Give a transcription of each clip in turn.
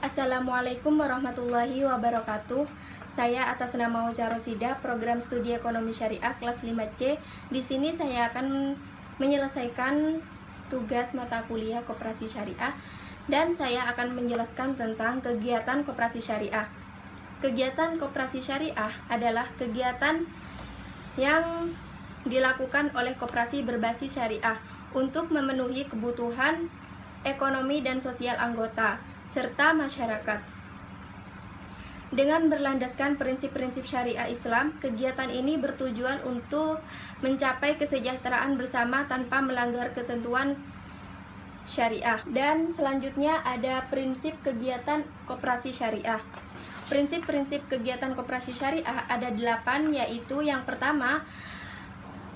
Assalamualaikum warahmatullahi wabarakatuh. Saya atas nama Uca Rosida, program studi ekonomi syariah kelas 5C. Di sini saya akan menyelesaikan tugas mata kuliah koperasi syariah dan saya akan menjelaskan tentang kegiatan koperasi syariah. Kegiatan koperasi syariah adalah kegiatan yang dilakukan oleh koperasi berbasis syariah untuk memenuhi kebutuhan ekonomi dan sosial anggota serta masyarakat. Dengan berlandaskan prinsip-prinsip syariah Islam, kegiatan ini bertujuan untuk mencapai kesejahteraan bersama tanpa melanggar ketentuan syariah. Dan selanjutnya ada prinsip kegiatan koperasi syariah. Prinsip-prinsip kegiatan koperasi syariah ada 8, yaitu yang pertama,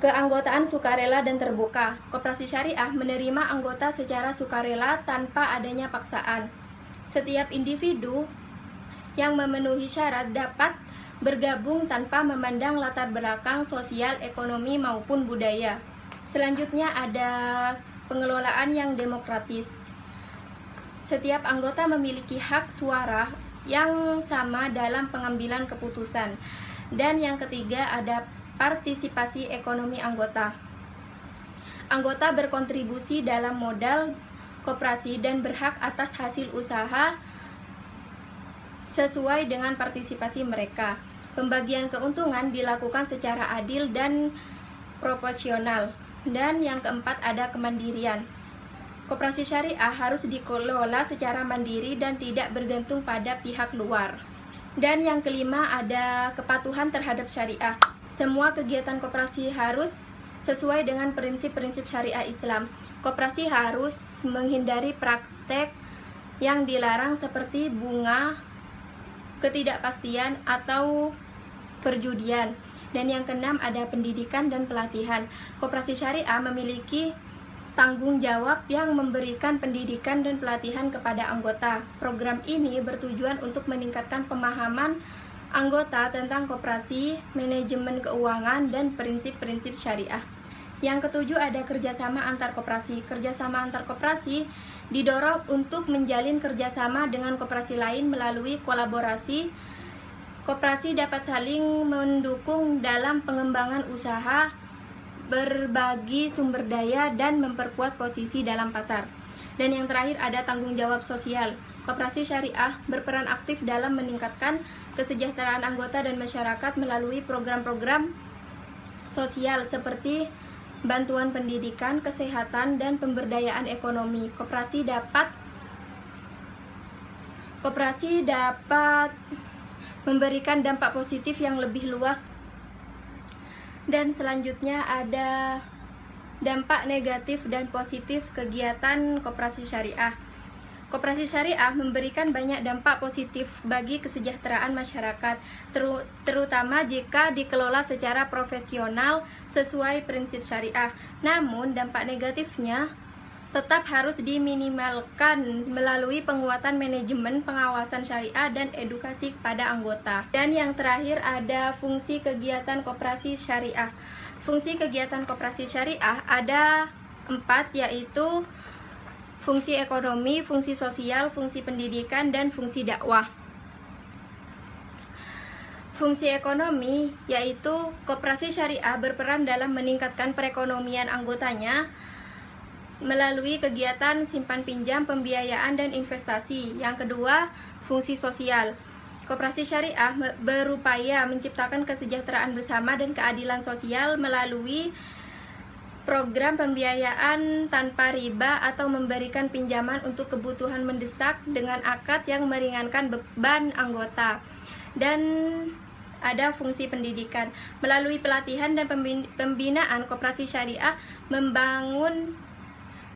keanggotaan sukarela dan terbuka. Koperasi syariah menerima anggota secara sukarela tanpa adanya paksaan. Setiap individu yang memenuhi syarat dapat bergabung tanpa memandang latar belakang sosial, ekonomi, maupun budaya. Selanjutnya ada pengelolaan yang demokratis. Setiap anggota memiliki hak suara yang sama dalam pengambilan keputusan. Dan yang ketiga ada partisipasi ekonomi anggota. Anggota berkontribusi dalam modal koperasi dan berhak atas hasil usaha sesuai dengan partisipasi mereka. Pembagian keuntungan dilakukan secara adil dan proporsional. Dan yang keempat ada kemandirian. Koperasi syariah harus dikelola secara mandiri dan tidak bergantung pada pihak luar. Dan yang kelima ada kepatuhan terhadap syariah. Semua kegiatan koperasi harus sesuai dengan prinsip-prinsip syariah Islam. Koperasi harus menghindari praktek yang dilarang seperti bunga, ketidakpastian, atau perjudian. Dan yang keenam ada pendidikan dan pelatihan. Koperasi syariah memiliki tanggung jawab yang memberikan pendidikan dan pelatihan kepada anggota. Program ini bertujuan untuk meningkatkan pemahaman anggota tentang koperasi, manajemen keuangan, dan prinsip-prinsip syariah. Yang ketujuh ada kerjasama antar koperasi. Kerjasama antar koperasi didorong untuk menjalin kerjasama dengan koperasi lain melalui kolaborasi. Koperasi dapat saling mendukung dalam pengembangan usaha, berbagi sumber daya, dan memperkuat posisi dalam pasar. Dan yang terakhir ada tanggung jawab sosial. Koperasi syariah berperan aktif dalam meningkatkan kesejahteraan anggota dan masyarakat melalui program-program sosial seperti bantuan pendidikan, kesehatan, dan pemberdayaan ekonomi. Koperasi dapat memberikan dampak positif yang lebih luas. Dan selanjutnya ada dampak negatif dan positif kegiatan koperasi syariah. Koperasi syariah memberikan banyak dampak positif bagi kesejahteraan masyarakat, terutama jika dikelola secara profesional sesuai prinsip syariah. Namun, dampak negatifnya tetap harus diminimalkan melalui penguatan manajemen pengawasan syariah dan edukasi kepada anggota. Dan yang terakhir ada fungsi kegiatan koperasi syariah. Fungsi kegiatan koperasi syariah ada 4, yaitu fungsi ekonomi, fungsi sosial, fungsi pendidikan, dan fungsi dakwah. Fungsi ekonomi yaitu koperasi syariah berperan dalam meningkatkan perekonomian anggotanya melalui kegiatan simpan pinjam, pembiayaan, dan investasi. Yang kedua, fungsi sosial. Koperasi syariah berupaya menciptakan kesejahteraan bersama dan keadilan sosial melalui program pembiayaan tanpa riba atau memberikan pinjaman untuk kebutuhan mendesak dengan akad yang meringankan beban anggota. Dan ada fungsi pendidikan. Melalui pelatihan dan pembinaan, koperasi syariah membangun